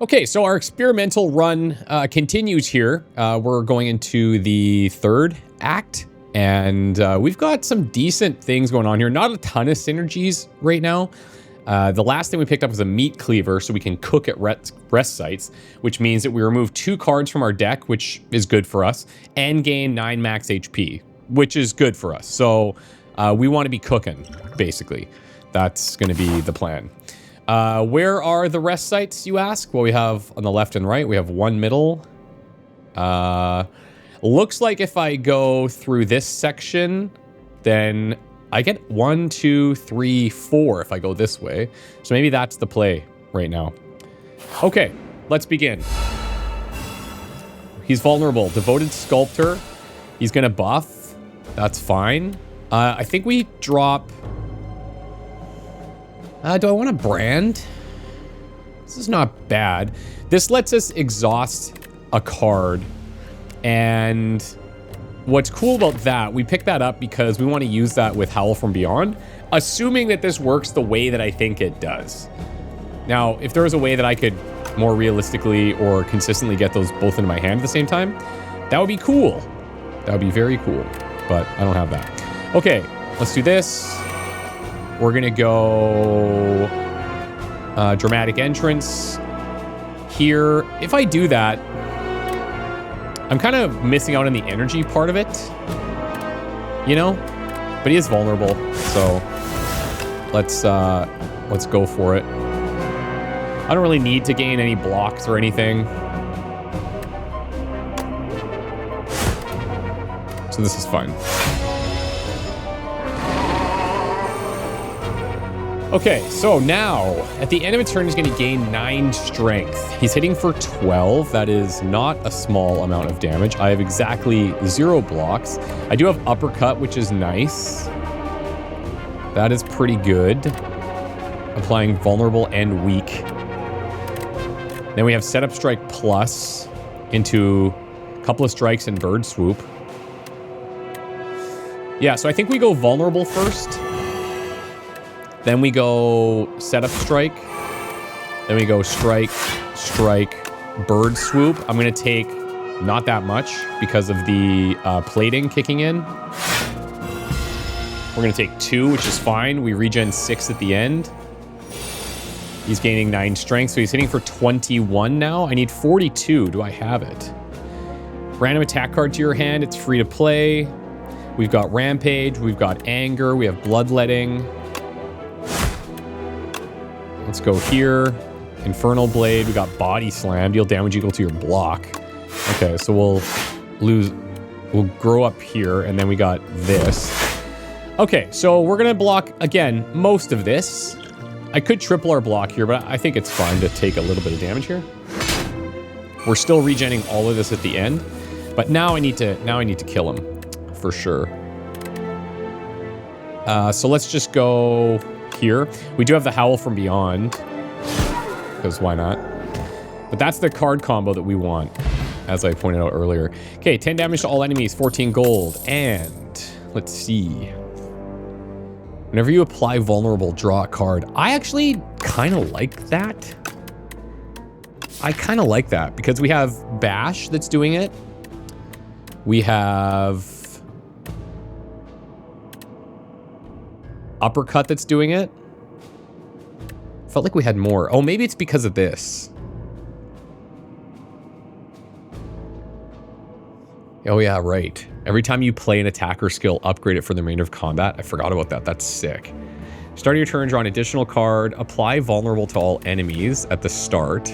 Okay, so our experimental run continues here. We're going into the third act, and we've got some decent things going on here. Not a ton of synergies right now. The last thing we picked up was a meat cleaver, so we can cook at rest sites, which means that we remove 2 cards from our deck, which is good for us, and gain 9 max HP, which is good for us. So we want to be cooking, basically. That's going to be the plan. Where are the rest sites, you ask? Well, we have on the left and right, we have 1 middle. Looks like if I go through this section, then I get 1, 2, 3, 4 if I go this way. So maybe that's the play right now. Okay, let's begin. He's vulnerable. Devoted Sculptor. He's gonna buff. That's fine. I think we drop... do I want to brand? This is not bad. This lets us exhaust a card. And what's cool about that, we picked that up because we want to use that with Howl from Beyond, assuming that this works the way that I think it does. Now, if there was a way that I could more realistically or consistently get those both into my hand at the same time, that would be cool. That would be very cool, but I don't have that. Okay, let's do this. We're gonna go dramatic entrance here. If I do that, I'm kind of missing out on the energy part of it, you know? But he is vulnerable, so let's go for it. I don't really need to gain any blocks or anything. So this is fine. Okay, so now, at the end of a turn, he's going to gain 9 strength. He's hitting for 12. That is not a small amount of damage. I have exactly 0 blocks. I do have uppercut, which is nice. That is pretty good. Applying vulnerable and weak. Then we have setup strike plus into a couple of strikes and bird swoop. Yeah, so I think we go vulnerable first. Then we go setup strike. Then we go strike, strike, bird swoop. I'm going to take not that much because of the plating kicking in. We're going to take 2, which is fine. We regen 6 at the end. He's gaining 9 strength, so he's hitting for 21 now. I need 42. Do I have it? Random attack card to your hand. It's free to play. We've got Rampage. We've got Anger. We have Bloodletting. Let's go here. Infernal Blade. We got Body Slam. Deal damage equal to your block. Okay, so we'll grow up here, and then we got this. Okay, so we're gonna block, again, most of this. I could triple our block here, but I think it's fine to take a little bit of damage here. We're still regenning all of this at the end, but now I need to kill him, for sure. So let's just go here. We do have the Howl from Beyond, because why not? But that's the card combo that we want, as I pointed out earlier. Okay, 10 damage to all enemies, 14 gold, and let's see. Whenever you apply vulnerable, draw a card. I actually kind of like that. I kind of like that because we have Bash that's doing it. We have Uppercut that's doing it. Felt like we had more. Oh, maybe it's because of this. Oh yeah, right. Every time you play an attacker skill, upgrade it for the remainder of combat. I forgot about that. That's sick. Start your turn, draw an additional card. Apply vulnerable to all enemies at the start.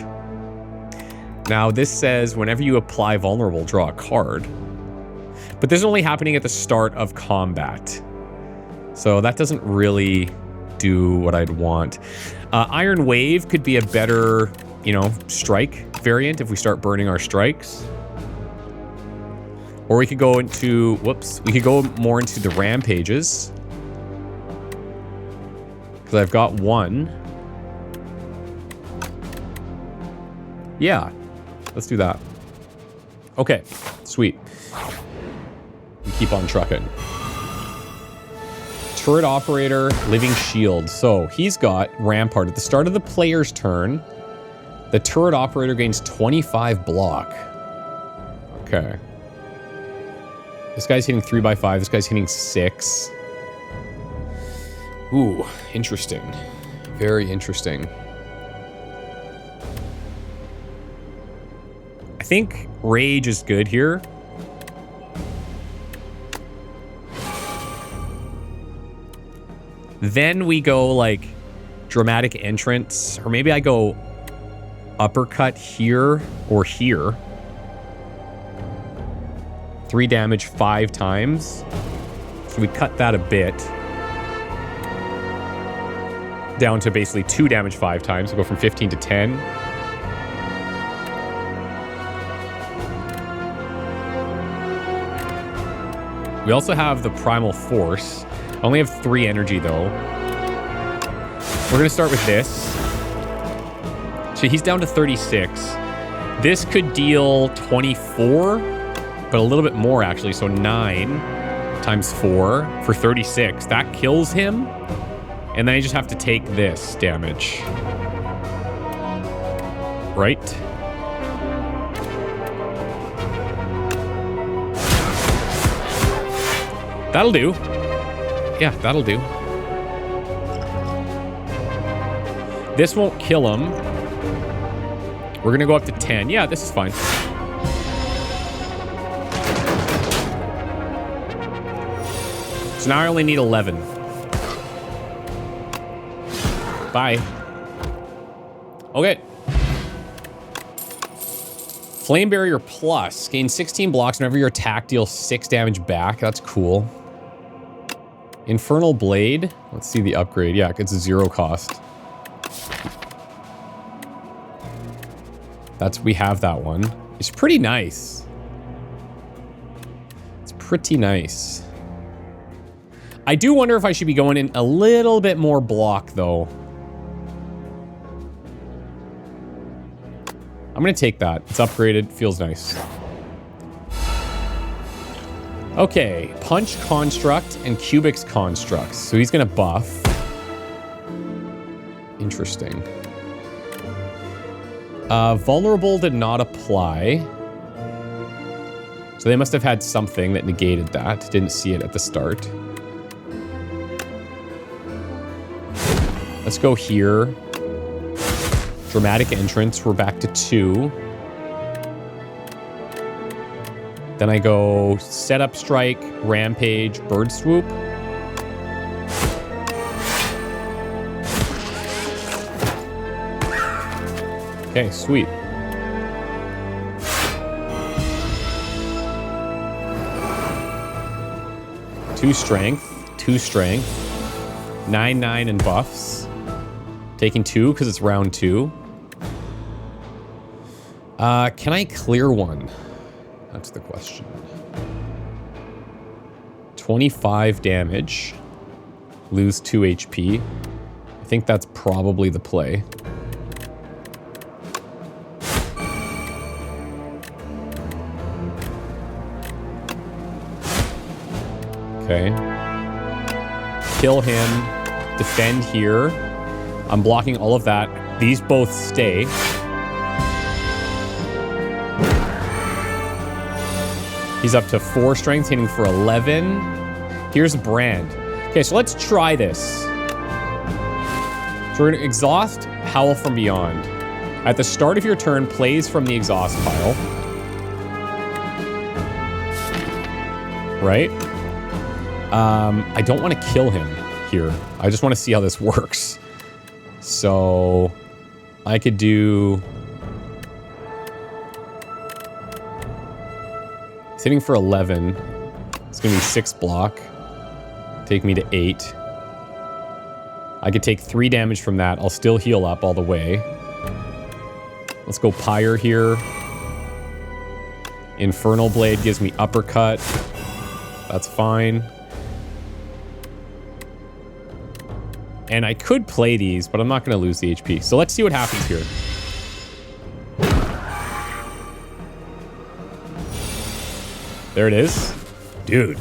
Now this says whenever you apply vulnerable, draw a card. But this is only happening at the start of combat. So that doesn't really do what I'd want. Iron Wave could be a better, you know, strike variant if we start burning our strikes. Or we could go into, whoops, we could go more into the rampages. Because I've got 1. Yeah, let's do that. Okay, sweet. We keep on trucking. Turret Operator, Living Shield. So he's got Rampart at the start of the player's turn. The turret operator gains 25 block. Okay. This guy's hitting 3x5. This guy's hitting 6. Ooh, interesting. Very interesting. I think rage is good here. Then we go like dramatic entrance, or maybe I go uppercut here or here. 3 damage 5 times. So we cut that a bit. Down to basically 2 damage 5 times. So go from 15 to 10. We also have the Primal Force. I only have 3 energy though. We're gonna start with this. So he's down to 36. This could deal 24, but a little bit more actually. So 9 times 4 for 36. That kills him. And then I just have to take this damage. Right? That'll do. Yeah, that'll do. This won't kill him. We're gonna go up to 10. Yeah, this is fine. So now I only need 11. Bye. Okay. Flame Barrier Plus. Gain 16 blocks whenever your attack deals 6 damage back. That's cool. Infernal Blade. Let's see the upgrade. Yeah, it's 0 cost. We have that one. It's pretty nice. It's pretty nice. I do wonder if I should be going in a little bit more block, though. I'm going to take that. It's upgraded. Feels nice. Okay. Punch Construct and Cubix Constructs. So he's going to buff. Interesting. Vulnerable did not apply. So they must have had something that negated that. Didn't see it at the start. Let's go here. Dramatic entrance. We're back to 2. Then I go setup strike, rampage, bird swoop. Okay, sweet. Two strength. 9/9 and buffs. Taking 2 because it's round 2. Can I clear one? That's the question. 25 damage. Lose 2 HP. I think that's probably the play. Okay. Kill him. Defend here. I'm blocking all of that. These both stay. He's up to 4 strength, hitting for 11. Here's Brand. Okay, so let's try this. So we're going to exhaust Howl from Beyond. At the start of your turn, plays from the exhaust pile. Right? I don't want to kill him here. I just want to see how this works. So I could do... It's hitting for 11. It's going to be 6 block. Take me to 8. I could take 3 damage from that. I'll still heal up all the way. Let's go Pyre here. Infernal Blade gives me uppercut. That's fine. And I could play these, but I'm not going to lose the HP. So let's see what happens here. There it is. Dude.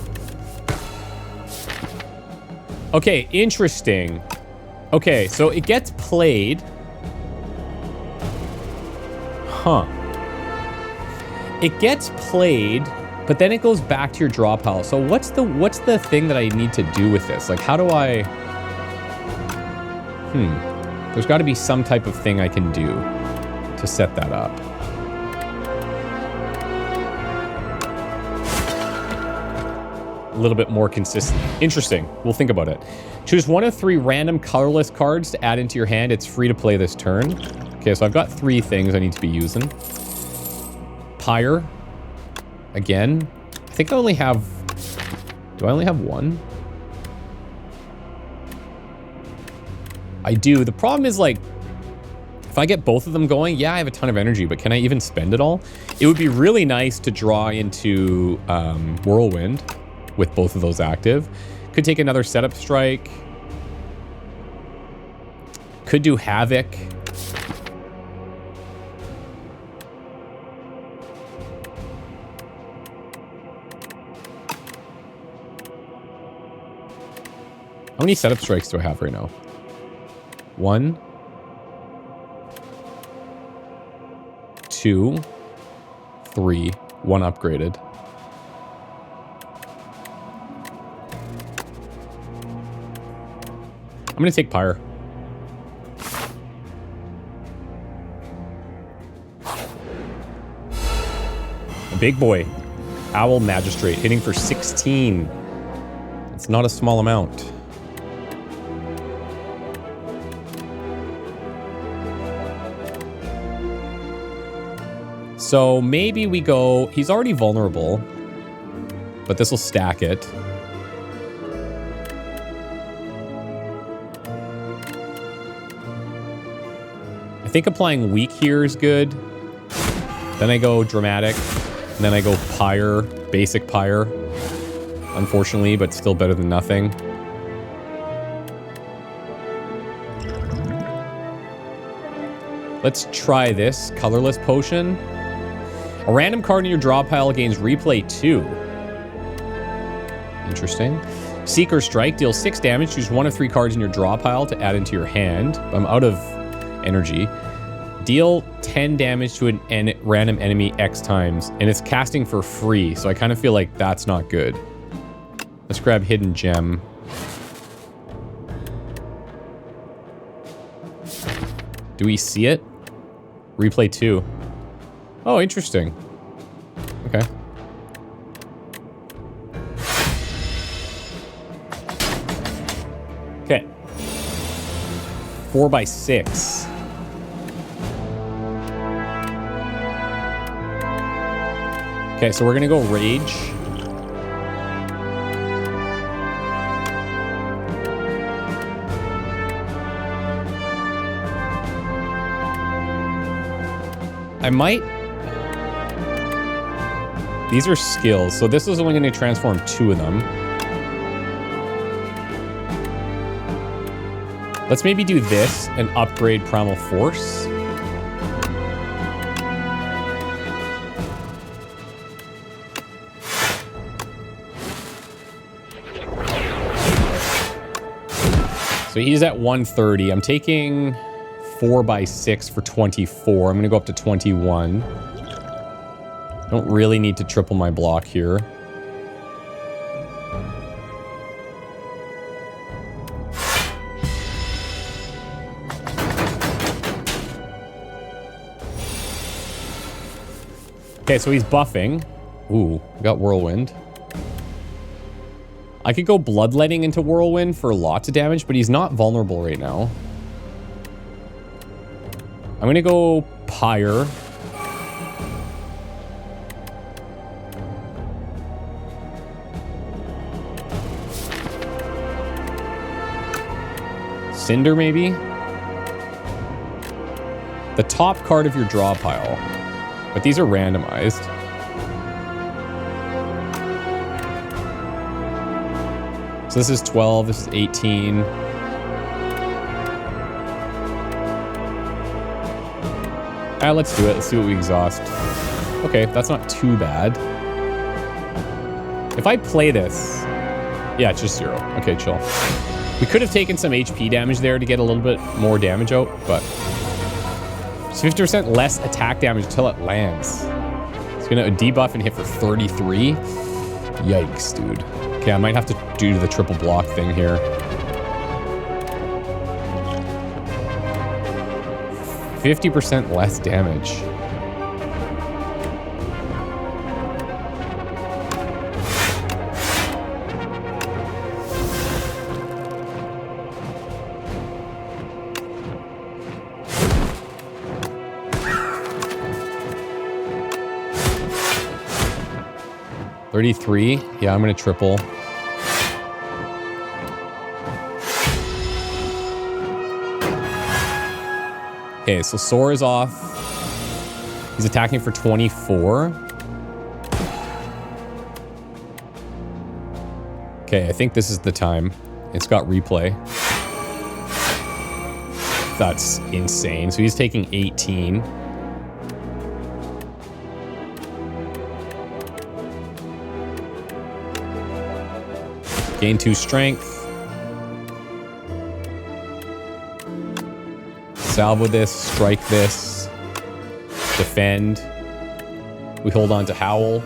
Okay, interesting. Okay, so it gets played. Huh. It gets played, but then it goes back to your draw pile. So what's the thing that I need to do with this? Like, how do I... There's got to be some type of thing I can do to set that up. A little bit more consistent. Interesting. We'll think about it. Choose one of 3 random colorless cards to add into your hand. It's free to play this turn. Okay, so I've got 3 things I need to be using. Pyre. Again. I think I only have... Do I only have 1? I do. The problem is, like, if I get both of them going, yeah, I have a ton of energy, but can I even spend it all? It would be really nice to draw into Whirlwind with both of those active. Could take another setup strike. Could do Havoc. How many setup strikes do I have right now? 1, 2, 3, 1 upgraded. I'm gonna take Pyre. A big boy. Owl Magistrate, hitting for 16. It's not a small amount. So maybe we go... He's already vulnerable, but this will stack it. I think applying weak here is good. Then I go dramatic. And then I go Pyre, basic Pyre. Unfortunately, but still better than nothing. Let's try this. Colorless Potion. A random card in your draw pile gains replay 2. Interesting. Seeker Strike deals 6 damage. Choose one of 3 cards in your draw pile to add into your hand. I'm out of energy. Deal 10 damage to an random enemy X times. And it's casting for free, so I kind of feel like that's not good. Let's grab Hidden Gem. Do we see it? Replay 2. Oh, interesting. Okay. Okay. 4x6. Okay, so we're gonna go Rage. I might... These are skills, so this is only going to transform 2 of them. Let's maybe do this and upgrade Primal Force. So he's at 130. I'm taking 4x6 for 24. I'm going to go up to 21. Don't really need to triple my block here. Okay, so he's buffing. Ooh, we got Whirlwind. I could go Bloodletting into Whirlwind for lots of damage, but he's not vulnerable right now. I'm gonna go Pyre. Cinder, maybe? The top card of your draw pile. But these are randomized. So this is 12, this is 18. Let's do it. Let's see what we exhaust. Okay, that's not too bad. If I play this... Yeah, it's just 0. Okay, chill. We could have taken some HP damage there to get a little bit more damage out, but It's 50% less attack damage until it lands. It's gonna debuff and hit for 33. Yikes, dude. Okay, I might have to do the triple block thing here. 50% less damage. $33. Yeah, I'm gonna triple. Okay, so Soar is off. He's attacking for 24. Okay, I think this is the time. It's got replay. That's insane. So he's taking 18. Gain 2 strength. Salvo this, strike this, defend. We hold on to Howl.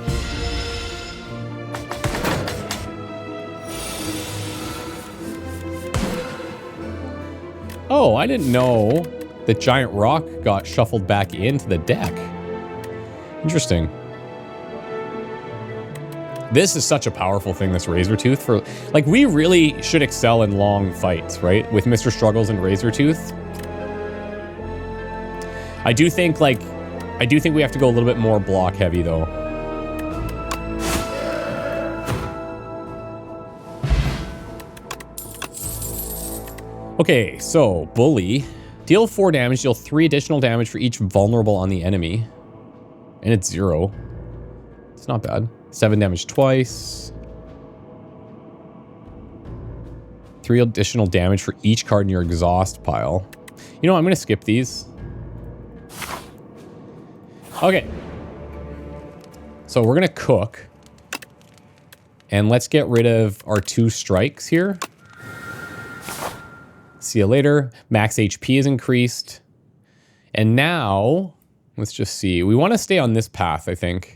Oh, I didn't know that Giant Rock got shuffled back into the deck. Interesting. This is such a powerful thing, this Razortooth. For like, we really should excel in long fights, right? With Mr. Struggles and Razortooth. I do think we have to go a little bit more block heavy, though. Okay, so Bully. Deal 4 damage, deal 3 additional damage for each vulnerable on the enemy. And it's 0. It's not bad. 7 damage twice. 3 additional damage for each card in your exhaust pile. You know, I'm going to skip these. Okay. So we're going to cook. And let's get rid of our 2 strikes here. See you later. Max HP is increased. And now, let's just see. We want to stay on this path, I think.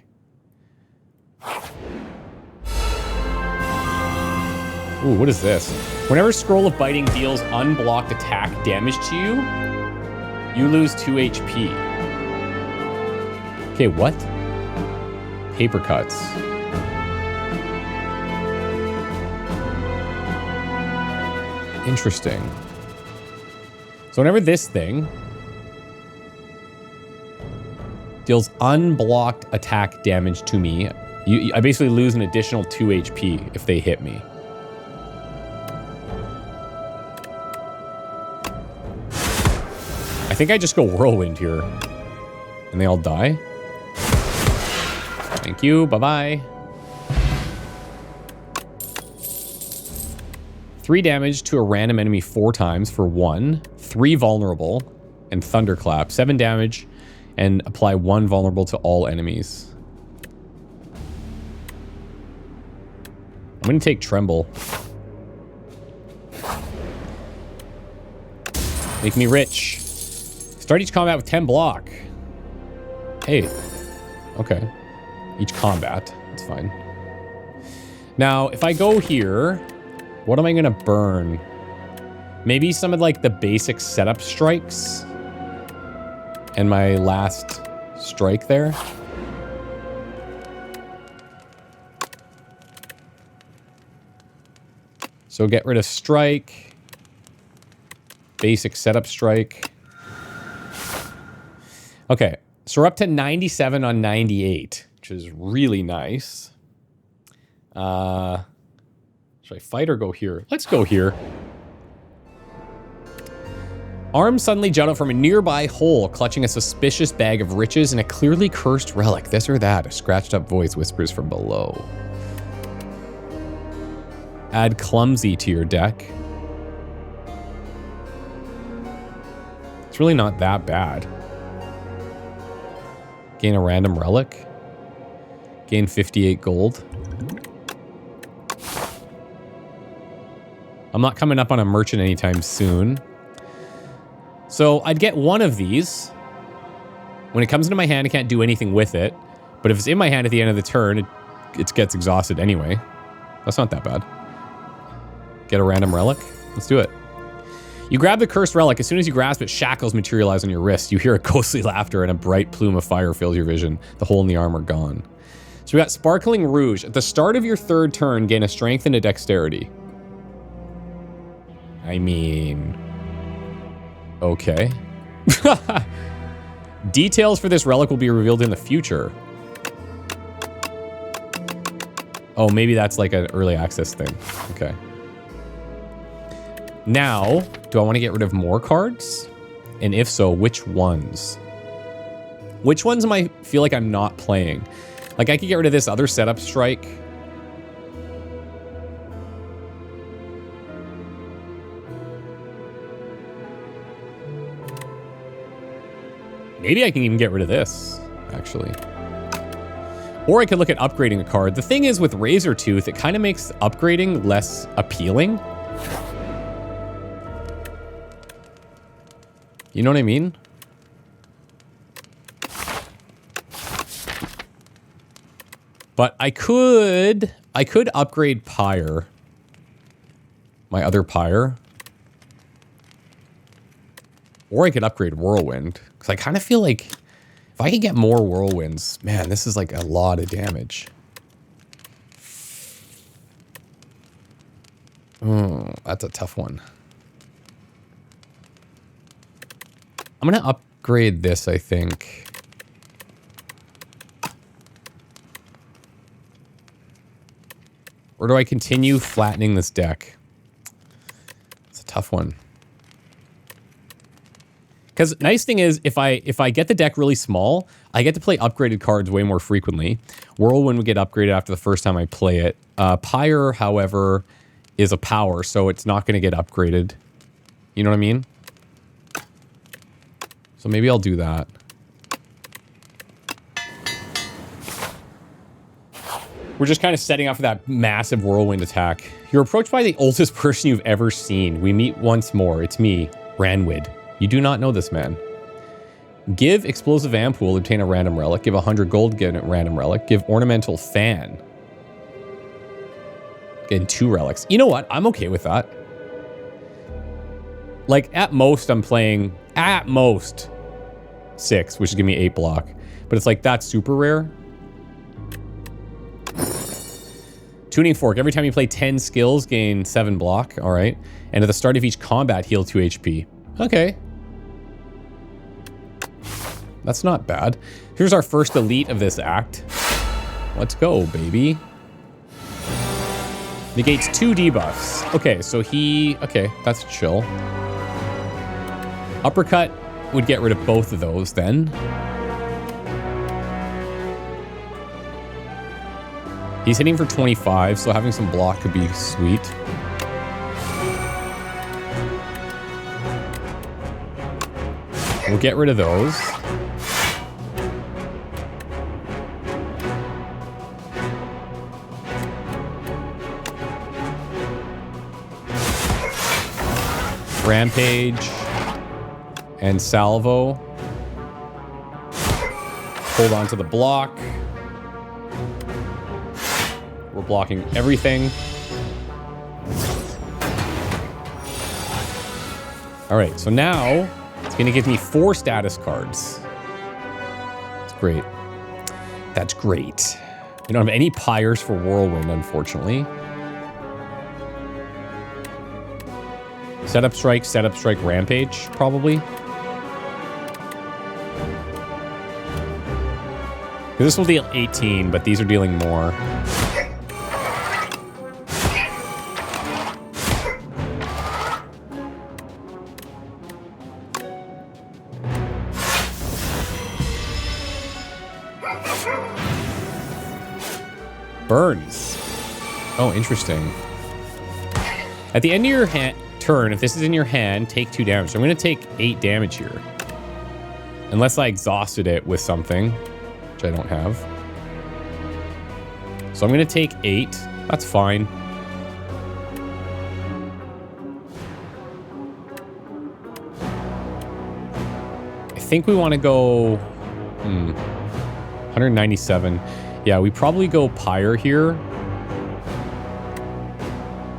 Ooh, what is this? Whenever Scroll of Biting deals unblocked attack damage to you, you lose 2 HP. Okay, what? Paper cuts. Interesting. So whenever this thing deals unblocked attack damage to me, I basically lose an additional 2 HP if they hit me. I think I just go Whirlwind here. And they all die. Thank you. Bye-bye. 3 damage to a random enemy 4 times for 1. 3 vulnerable. And Thunderclap. 7 damage. And apply 1 vulnerable to all enemies. I'm going to take Tremble. Make me rich. Start each combat with 10 block. Hey. Okay. Each combat. That's fine. Now, if I go here, what am I going to burn? Maybe some of, like, the basic setup strikes. And my last strike there. So get rid of strike. Basic setup strike. Okay, so we're up to 97 on 98, which is really nice. Should I fight or go here? Let's go here. Arms suddenly jut out from a nearby hole, clutching a suspicious bag of riches and a clearly cursed relic. This or that, a scratched up voice whispers from below. Add Clumsy to your deck. It's really not that bad. Gain a random relic. Gain 58 gold. I'm not coming up on a merchant anytime soon. So I'd get one of these. When it comes into my hand, I can't do anything with it. But if it's in my hand at the end of the turn, it gets exhausted anyway. That's not that bad. Get a random relic? Let's do it. You grab the cursed relic. As soon as you grasp it, shackles materialize on your wrist. You hear a ghostly laughter and a bright plume of fire fills your vision. The hole in the armor gone. So we got Sparkling Rouge. At the start of your third turn, gain a strength and a dexterity. I mean... okay. Details for this relic will be revealed in the future. Oh, maybe that's like an early access thing. Okay. Now, do I want to get rid of more cards? And if so, which ones? Which ones am I feel like I'm not playing? Like, I could get rid of this other setup strike. Maybe I can even get rid of this, actually. Or I could look at upgrading a card. The thing is, with Razor Tooth, it kind of makes upgrading less appealing. You know what I mean? But I could upgrade Pyre. My other Pyre. Or I could upgrade Whirlwind. Because I kind of feel like if I could get more Whirlwinds, man, this is like a lot of damage. Oh, that's a tough one. I'm going to upgrade this, I think. Or do I continue flattening this deck? It's a tough one. Because nice thing is, if I get the deck really small, I get to play upgraded cards way more frequently. Whirlwind would get upgraded after the first time I play it. Pyre, however, is a power, so it's not going to get upgraded. You know what I mean? So maybe I'll do that. We're just kind of setting up for that massive Whirlwind attack. You're approached by the oldest person you've ever seen. We meet once more. It's me, Ranwid. You do not know this man. Give Explosive Ampoule, obtain a random relic. Give 100 gold, get a random relic. Give Ornamental Fan. Get 2 relics. You know what? I'm okay with that. Like, at most, I'm playing, at most, 6, which is giving me 8 block. But it's like, that's super rare. Tuning Fork. Every time you play 10 skills, gain 7 block. All right. And at the start of each combat, heal 2 HP. Okay. That's not bad. Here's our first elite of this act. Let's go, baby. Negates 2 debuffs. Okay, so he... okay, that's chill. Uppercut would get rid of both of those then. He's hitting for 25, so having some block could be sweet. We'll get rid of those. Rampage and Salvo. Hold on to the block. We're blocking everything. All right, so now it's going to give me 4 status cards. That's great. That's great. We don't have any Pyres for Whirlwind, unfortunately. Setup Strike, Rampage, probably. This will deal 18, but these are dealing more. Burns. Oh, interesting. At the end of your turn, if this is in your hand, take 2 damage. So I'm going to take 8 damage here. Unless I exhausted it with something, which I don't have. So I'm going to take 8. That's fine. I think we want to go 197. Yeah, we probably go Pyre here.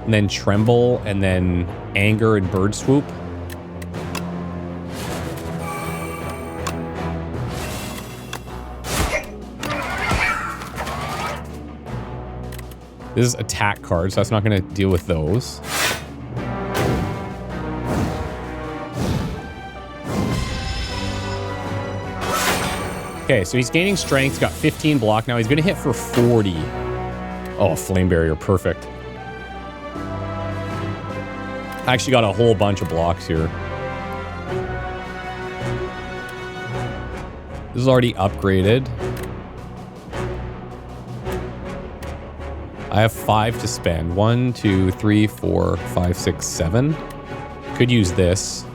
And then Tremble, and then Anger and Bird Swoop. This is attack cards, so that's not going to deal with those. Okay, so he's gaining strength. He's got 15 block now. He's going to hit for 40. Oh, Flame Barrier. Perfect. I actually got a whole bunch of blocks here. This is already upgraded. I have 5 to spend. 1, 2, 3, 4, 5, 6, 7. Could use this.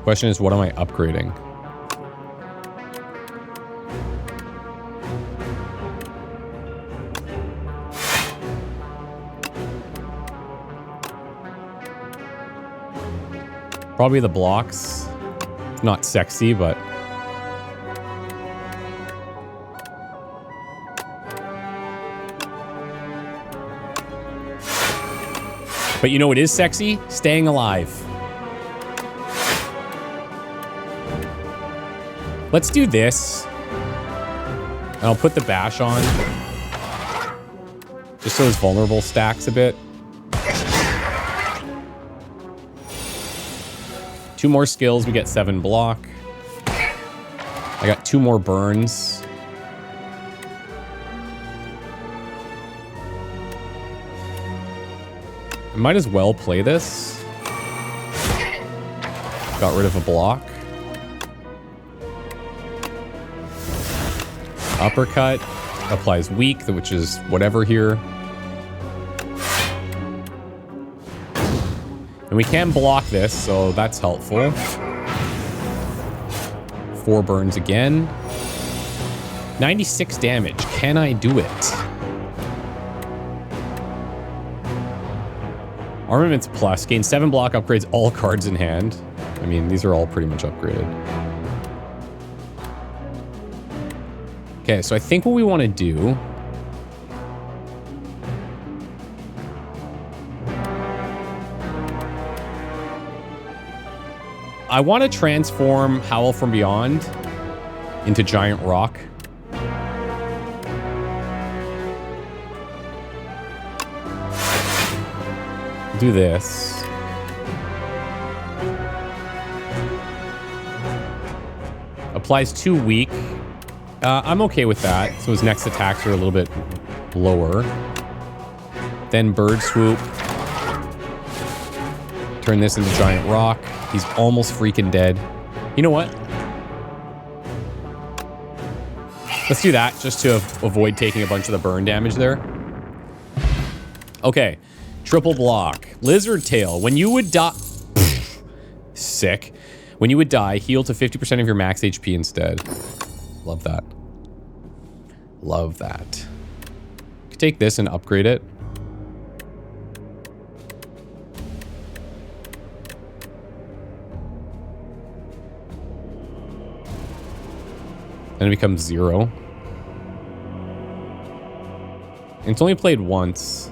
Question is, what am I upgrading? Probably the blocks. It's not sexy, but... But you know what is sexy? Staying alive. Let's do this. And I'll put the bash on. Just so his vulnerable stacks a bit. 2 more skills, we get 7 block. I got 2 more burns. I might as well play this. Got rid of a block. Uppercut. Applies weak, which is whatever here. And we can block this, so that's helpful. 4 burns again. 96 damage. Can I do it? Armaments plus. Gain 7 block, upgrades all cards in hand. I mean, these are all pretty much upgraded. Okay, so I think what we want to do... I want to transform Howl from Beyond into Giant Rock. Do this. Applies 2 weak. I'm okay with that. So his next attacks are a little bit lower. Then Bird Swoop. Turn this into Giant Rock. He's almost freaking dead. You know what? Let's do that just to avoid taking a bunch of the burn damage there. Okay. Triple block. Lizard Tail. When you would die... Sick. When you would die, heal to 50% of your max HP instead. Love that. Love that. Could take this and upgrade it. Then it becomes 0. And it's only played once.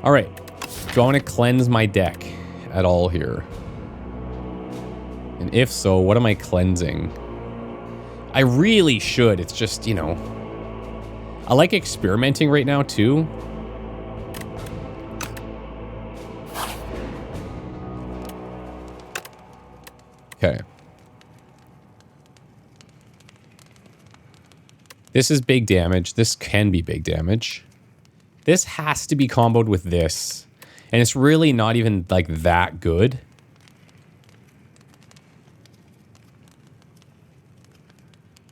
Alright. Do I want to cleanse my deck at all here? And if so, what am I cleansing? I really should. It's just, you know... I like experimenting right now, too. Okay. This is big damage. This can be big damage. This has to be comboed with this. And it's really not even, like, that good.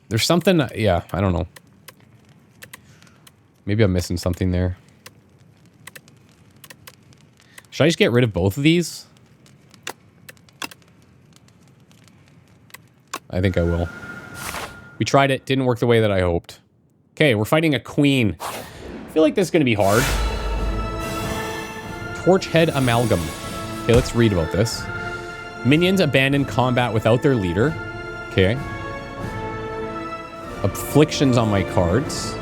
There's something... Yeah, I don't know. Maybe I'm missing something there. Should I just get rid of both of these? I think I will. We tried it. Didn't work the way that I hoped. Okay, we're fighting a queen. I feel like this is going to be hard. Torchhead Amalgam. Okay, let's read about this. Minions abandon combat without their leader. Okay. Afflictions on my cards.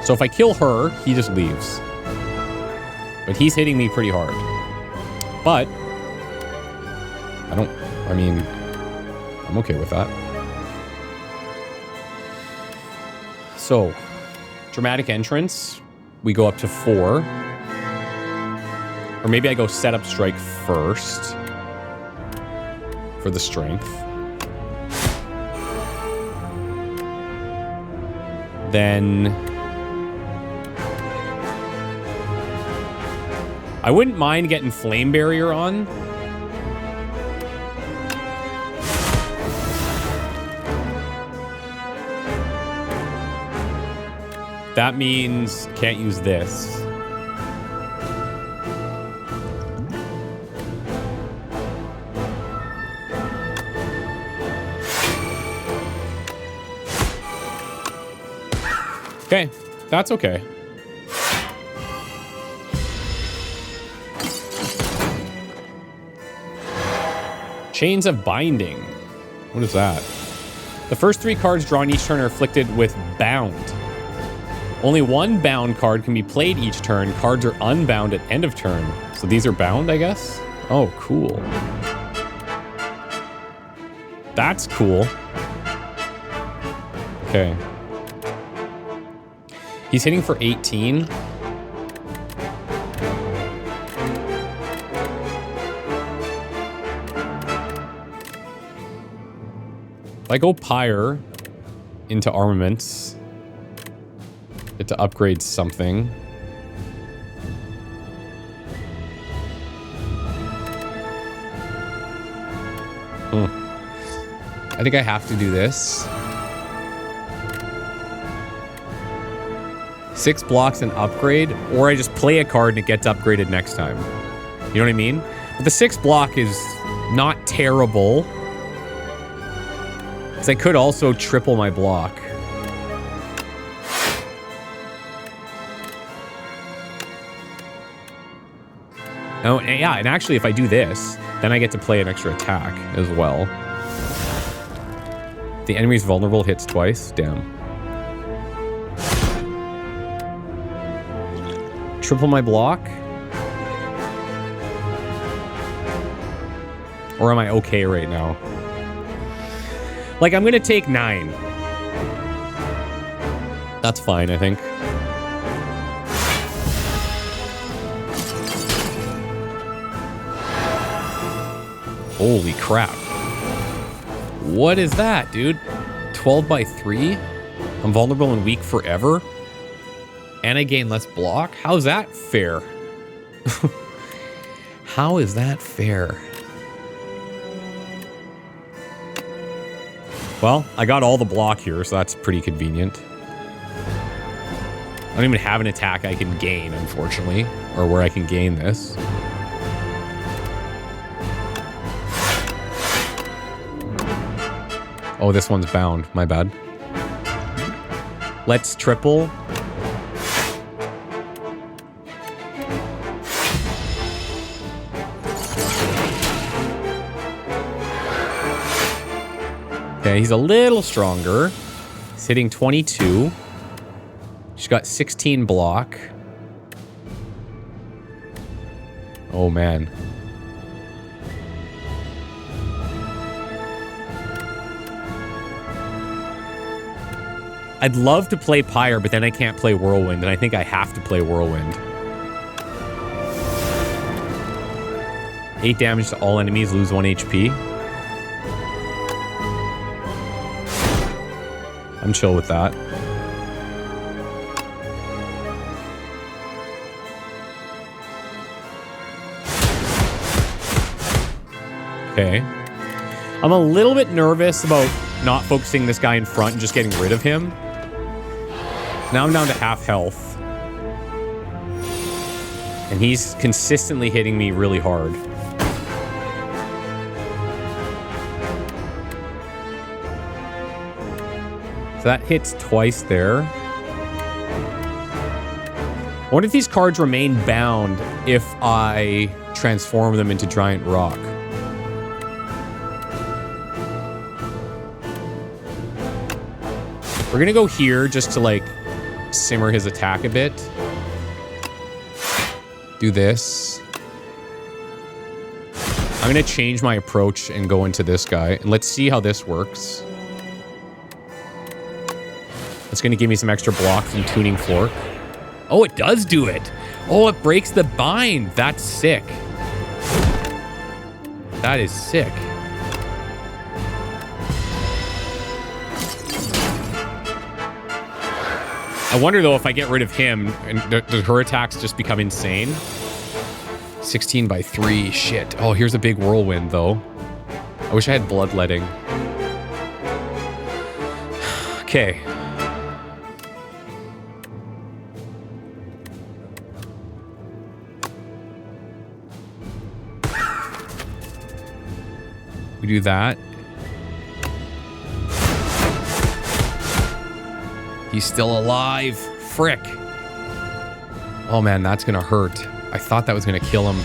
So if I kill her, he just leaves. But he's hitting me pretty hard. But I'm okay with that. So, dramatic entrance. We go up to 4. Or maybe I go set up strike first. For the strength. Then I wouldn't mind getting Flame Barrier on. That means can't use this. Okay, that's okay. Chains of Binding. What is that? The first 3 cards drawn each turn are afflicted with Bound. Only 1 bound card can be played each turn. Cards are unbound at end of turn. So these are bound, I guess? Oh, cool. That's cool. Okay. He's hitting for 18. If I go Pyre into armaments, get to upgrade something. I think I have to do this. 6 blocks and upgrade, or I just play a card and it gets upgraded next time. You know what I mean? But the 6 block is not terrible. Because I could also triple my block. Oh, yeah, and actually if I do this, then I get to play an extra attack as well. The enemy's vulnerable hits twice. Damn. Triple my block? Or am I okay right now? Like, I'm gonna take 9. That's fine, I think. Holy crap. What is that, dude? 12 by 3? I'm vulnerable and weak forever? And I gain less block? How's that fair? How is that fair? Well, I got all the block here, so that's pretty convenient. I don't even have an attack I can gain, unfortunately. Or where I can gain this. Oh, this one's bound. My bad. Let's triple. Okay, he's a little stronger. He's hitting 22. She's got 16 block. Oh, man. I'd love to play Pyre, but then I can't play Whirlwind, and I think I have to play Whirlwind. 8 damage to all enemies, lose 1 HP. I'm chill with that. Okay. I'm a little bit nervous about not focusing this guy in front and just getting rid of him. Now I'm down to half health. And he's consistently hitting me really hard. So that hits twice there. I wonder if these cards remain bound if I transform them into giant rock. We're gonna go here just to like simmer his attack a bit. Do this. I'm gonna change my approach and go into this guy. And let's see how this works. It's gonna give me some extra block from Tuning Fork. Oh, it does do it. Oh, it breaks the bind. That's sick. That is sick. I wonder, though, if I get rid of him, and do her attacks just become insane? 16 by 3. Shit. Oh, here's a big whirlwind, though. I wish I had bloodletting. Okay. We do that. He's still alive. Frick. Oh man, that's gonna hurt. I thought that was gonna kill him.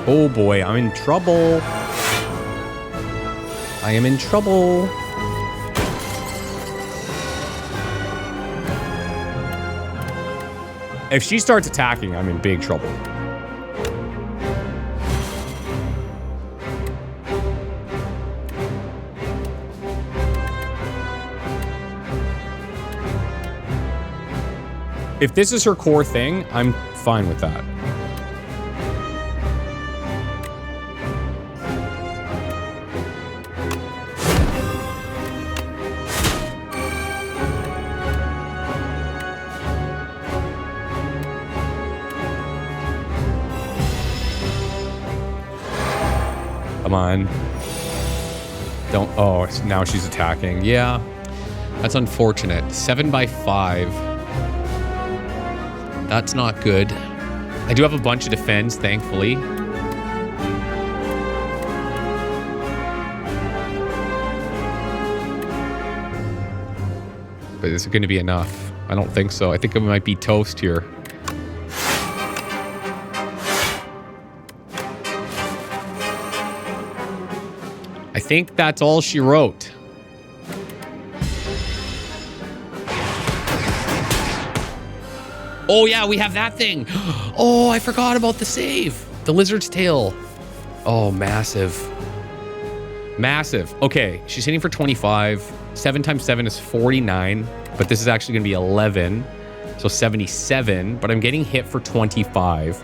Oh boy, I'm in trouble. I am in trouble. If she starts attacking, I'm in big trouble. If this is her core thing, I'm fine with that. Come on. Don't. Oh, now she's attacking. Yeah. That's unfortunate. 7 by 5. That's not good. I do have a bunch of defense, thankfully. But is it going to be enough? I don't think so. I think it might be toast here. I think that's all she wrote. Oh, yeah, we have that thing. Oh, I forgot about the save. The lizard's tail. Oh, massive. Massive. Okay, she's hitting for 25. 7 times 7 is 49. But this is actually going to be 11. So 77. But I'm getting hit for 25.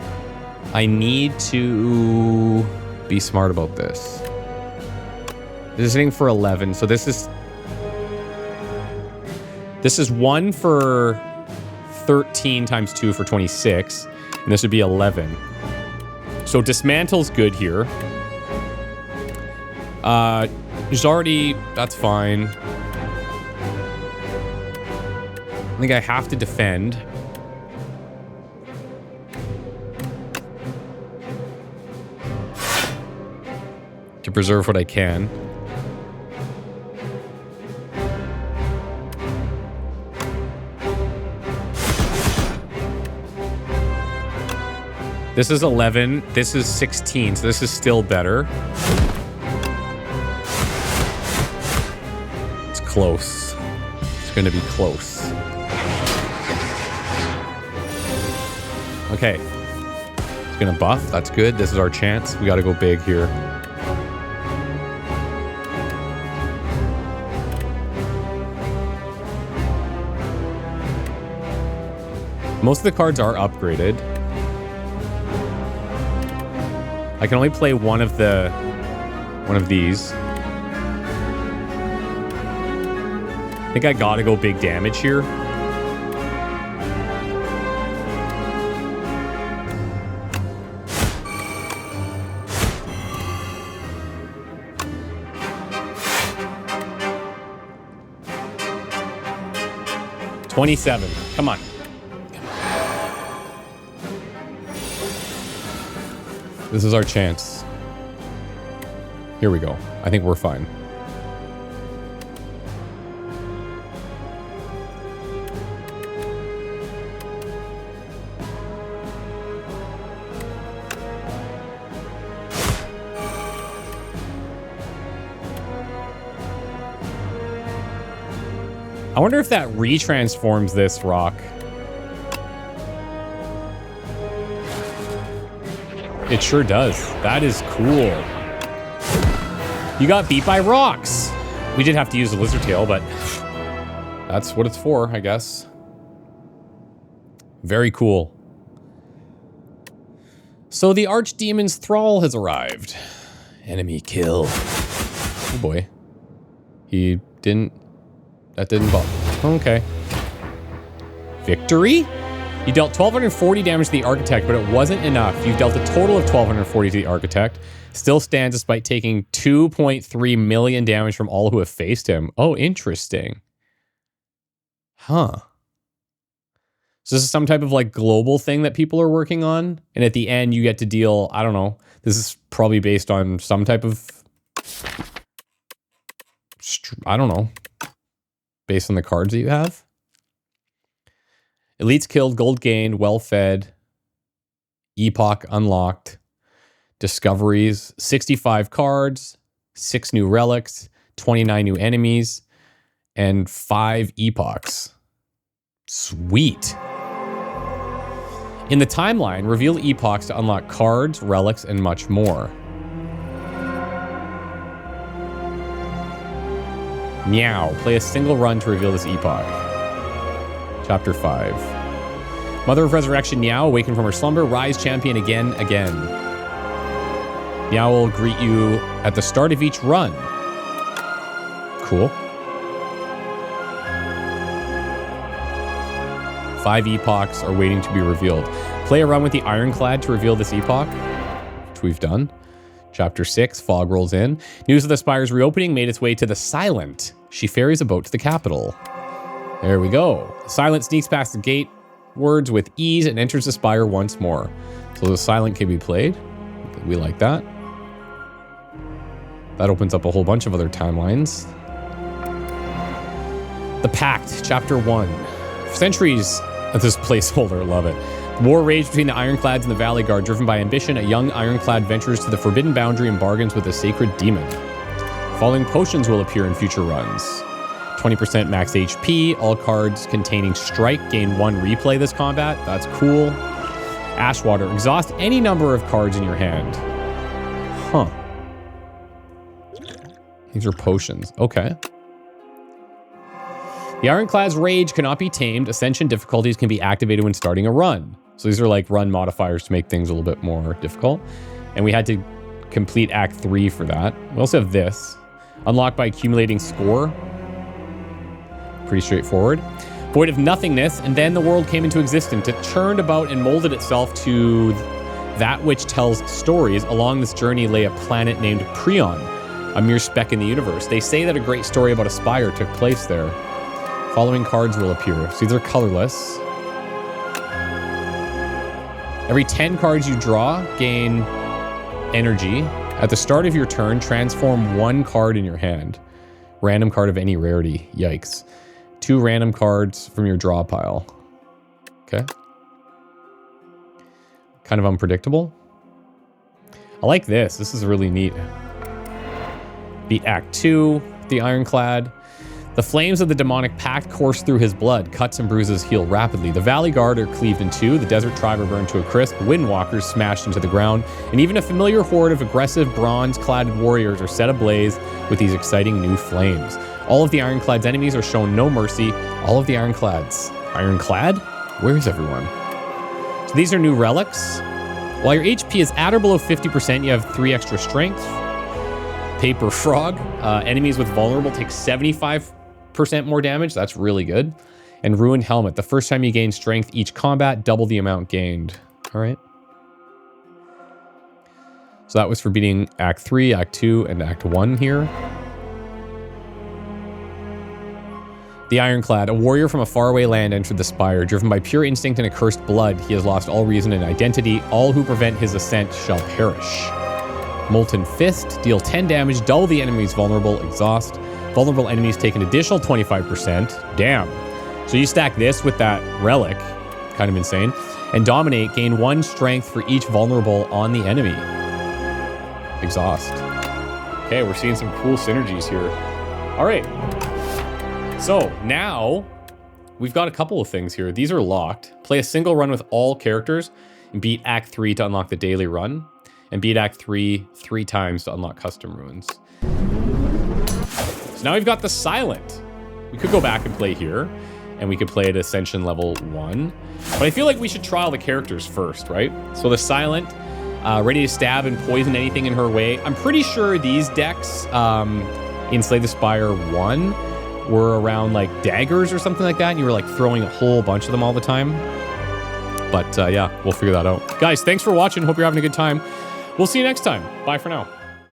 I need to be smart about this. This is hitting for 11. So this is 1 for 13 times 2 for 26, and this would be 11. So dismantle's good here. There's already, that's fine. I think I have to defend. To preserve what I can. This is 11. This is 16. So this is still better. It's close. It's going to be close. Okay. It's going to buff. That's good. This is our chance. We got to go big here. Most of the cards are upgraded. I can only play one of these. I think I gotta go big damage here. $27. Come on. This is our chance. Here we go. I think we're fine. I wonder if that retransforms this rock. It sure does. That is cool. You got beat by rocks. We did have to use the lizard tail, but that's what it's for, I guess. Very cool. So the Archdemon's thrall has arrived. Enemy kill. Oh boy. He didn't... That didn't bother. Okay. Victory? You dealt 1,240 damage to the Architect, but it wasn't enough. You've dealt a total of 1,240 to the Architect. Still stands despite taking 2.3 million damage from all who have faced him. Oh, interesting. Huh. So this is some type of like global thing that people are working on. And at the end, you get to deal, I don't know. This is probably based on some type of, I don't know, based on the cards that you have. Elites killed, gold gained, well fed, epoch unlocked, discoveries, 65 cards, 6 new relics, 29 new enemies, and 5 epochs. Sweet. In the timeline, reveal epochs to unlock cards, relics, and much more. Meow. Play a single run to reveal this epoch. Chapter 5. Mother of Resurrection Meow, awaken from her slumber, rise champion again. Meow will greet you at the start of each run. Cool. 5 epochs are waiting to be revealed. Play a run with the Ironclad to reveal this epoch, which we've done. Chapter 6, fog rolls in. News of the Spire's reopening made its way to the Silent. She ferries a boat to the capital. There we go. Silent sneaks past the gate words with ease and enters the Spire once more. So the Silent can be played. We like that. That opens up a whole bunch of other timelines. The Pact, Chapter 1. For centuries, this placeholder, love it. War raged between the Ironclads and the Valley Guard. Driven by ambition, a young Ironclad ventures to the Forbidden Boundary and bargains with a sacred demon. Following potions will appear in future runs. 20% max HP. All cards containing strike gain 1 replay this combat. That's cool. Ashwater. Exhaust any number of cards in your hand. Huh. These are potions. Okay. The Ironclad's rage cannot be tamed. Ascension difficulties can be activated when starting a run. So these are like run modifiers to make things a little bit more difficult. And we had to complete Act 3 for that. We also have this. Unlocked by accumulating score. Pretty straightforward. Void of nothingness, and then the world came into existence. It churned about and molded itself to that which tells stories. Along this journey lay a planet named Prion, a mere speck in the universe. They say that a great story about a spire took place there. Following cards will appear. So these are colorless. Every 10 cards you draw, gain energy. At the start of your turn, transform 1 card in your hand. Random card of any rarity. Yikes. 2 random cards from your draw pile. Okay. Kind of unpredictable. I like this. This is really neat. Beat Act 2, the Ironclad. The flames of the demonic pact course through his blood. Cuts and bruises heal rapidly. The Valley Guard are cleaved in 2. The Desert Tribe are burned to a crisp. Windwalkers smashed into the ground. And even a familiar horde of aggressive bronze-cladded warriors are set ablaze with these exciting new flames. All of the Ironclad's enemies are shown no mercy. All of the Ironclads. Ironclad? Where is everyone? So these are new relics. While your HP is at or below 50%, you have 3 extra strength. Paper Frog. Enemies with vulnerable take 75% more damage. That's really good. And Ruined Helmet. The first time you gain strength each combat, double the amount gained. All right. So that was for beating Act 3, Act 2, and Act 1 here. The Ironclad, a warrior from a faraway land, entered the Spire. Driven by pure instinct and accursed blood, he has lost all reason and identity. All who prevent his ascent shall perish. Molten Fist, deal 10 damage, double the enemy's vulnerable, exhaust. Vulnerable enemies take an additional 25%. Damn. So you stack this with that relic, kind of insane. And Dominate, gain 1 strength for each vulnerable on the enemy. Exhaust. Okay, we're seeing some cool synergies here. All right. So now we've got a couple of things here. These are locked. Play a single run with all characters and beat Act 3 to unlock the daily run. And beat Act 3 3 times to unlock custom runes. So now we've got the Silent. We could go back and play here. And we could play at Ascension level 1. But I feel like we should trial the characters first, right? So the Silent, ready to stab and poison anything in her way. I'm pretty sure these decks in Slay the Spire 1 were around like daggers or something like that. And you were like throwing a whole bunch of them all the time. But yeah, we'll figure that out. Guys, thanks for watching. Hope you're having a good time. We'll see you next time. Bye for now.